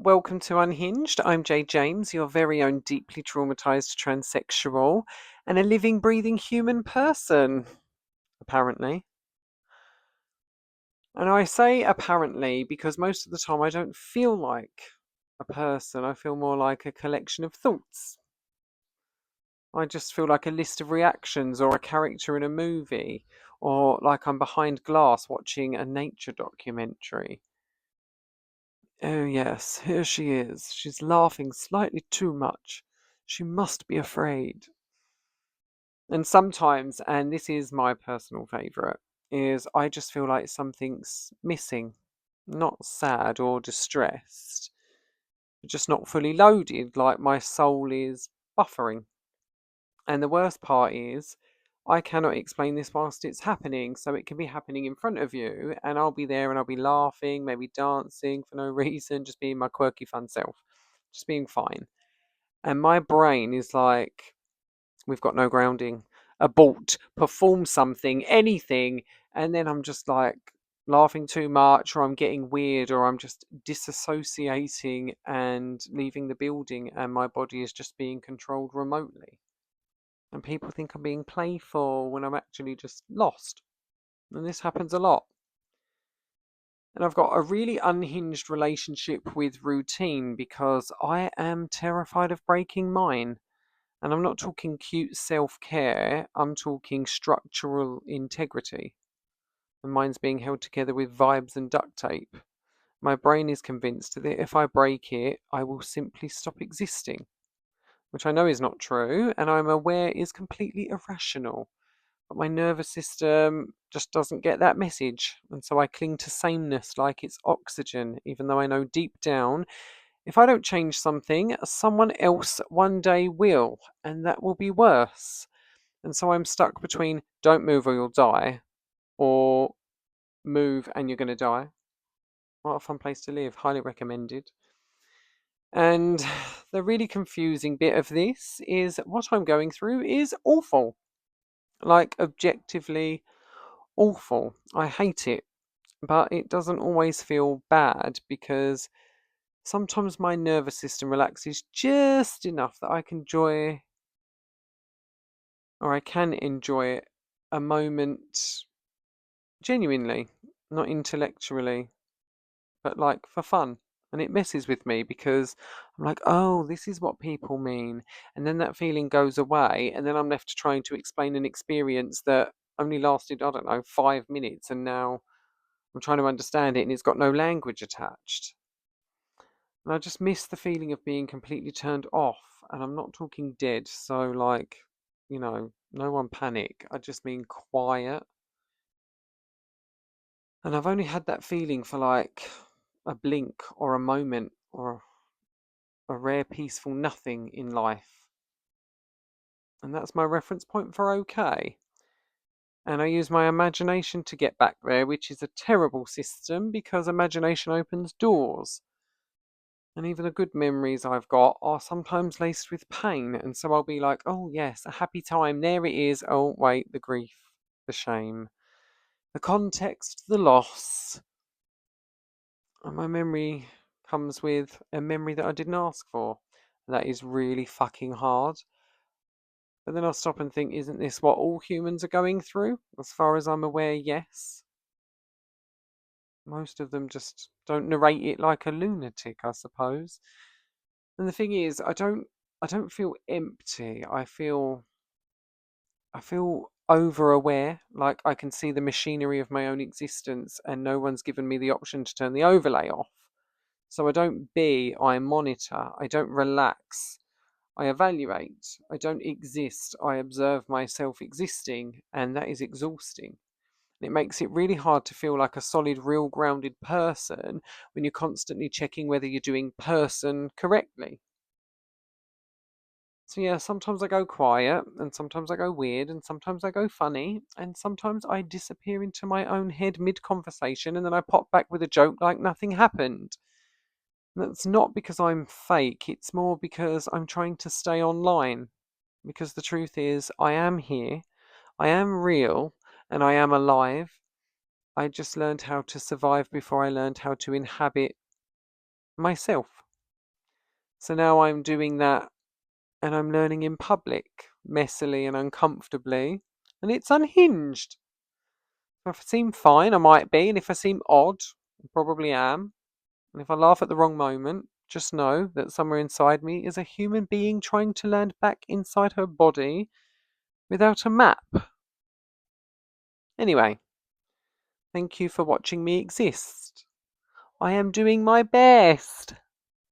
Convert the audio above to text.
welcome to Unhinged. I'm Jay James, your very own deeply traumatized transsexual and a living, breathing human person, apparently. And I say apparently because most of the time I don't feel like a person, I feel more like a collection of thoughts. I just feel like a list of reactions or a character in a movie, or like I'm behind glass watching a nature documentary. Oh, yes, here she is. She's laughing slightly too much. She must be afraid. And sometimes, and this is my personal favourite, is I just feel like something's missing. Not sad or distressed, just not fully loaded, like my soul is buffering. And the worst part is, I cannot explain this whilst it's happening. So it can be happening in front of you, and I'll be there and I'll be laughing, maybe dancing for no reason, just being my quirky, fun self, just being fine. And my brain is like, we've got no grounding, abort, perform something, anything. And then I'm just like laughing too much, or I'm getting weird, or I'm just disassociating and leaving the building, and my body is just being controlled remotely. And people think I'm being playful when I'm actually just lost. And this happens a lot. And I've got a really unhinged relationship with routine because I am terrified of breaking mine. And I'm not talking cute self care, I'm talking structural integrity. And mine's being held together with vibes and duct tape. My brain is convinced that if I break it, I will simply stop existing, which I know is not true, and I'm aware is completely irrational. But my nervous system just doesn't get that message, and so I cling to sameness like it's oxygen, even though I know deep down if I don't change something, someone else one day will, and that will be worse. And so I'm stuck between don't move or you'll die, or move and you're going to die. What a fun place to live, highly recommended. And the really confusing bit of this is what I'm going through is awful. Like, objectively awful. I hate it, but it doesn't always feel bad because sometimes my nervous system relaxes just enough that I can enjoy a moment genuinely, not intellectually, but like for fun. And it messes with me because I'm like, oh, this is what people mean. And then that feeling goes away, and then I'm left trying to explain an experience that only lasted, I don't know, 5 minutes, and now I'm trying to understand it and it's got no language attached. And I just miss the feeling of being completely turned off. And I'm not talking dead, so like, no one panic. I just mean quiet. And I've only had that feeling for like a blink or a moment or a rare peaceful nothing in life. And that's my reference point for okay. And I use my imagination to get back there, which is a terrible system because imagination opens doors. And even the good memories I've got are sometimes laced with pain. And so I'll be like, oh, yes, a happy time. There it is. Oh, wait, the grief, the shame, the context, the loss. And my memory comes with a memory that I didn't ask for. That is really fucking hard. But then I'll stop and think, isn't this what all humans are going through? As far as I'm aware, yes. Most of them just don't narrate it like a lunatic, I suppose. And the thing is, I don't feel empty. I feel over aware, like I can see the machinery of my own existence and no one's given me the option to turn the overlay off. So I don't be, I monitor, I don't relax, I evaluate, I don't exist, I observe myself existing, and that is exhausting. It makes it really hard to feel like a solid, real grounded person when you're constantly checking whether you're doing person correctly. So yeah, sometimes I go quiet, and sometimes I go weird, and sometimes I go funny, and sometimes I disappear into my own head mid conversation, and then I pop back with a joke like nothing happened. That's not because I'm fake, it's more because I'm trying to stay online. Because the truth is, I am here, I am real, and I am alive. I just learned how to survive before I learned how to inhabit myself. So now I'm doing that and I'm learning in public, messily and uncomfortably, and it's unhinged. If I seem fine, I might be, and if I seem odd, I probably am. And if I laugh at the wrong moment, just know that somewhere inside me is a human being trying to land back inside her body without a map. Anyway, thank you for watching me exist. I am doing my best.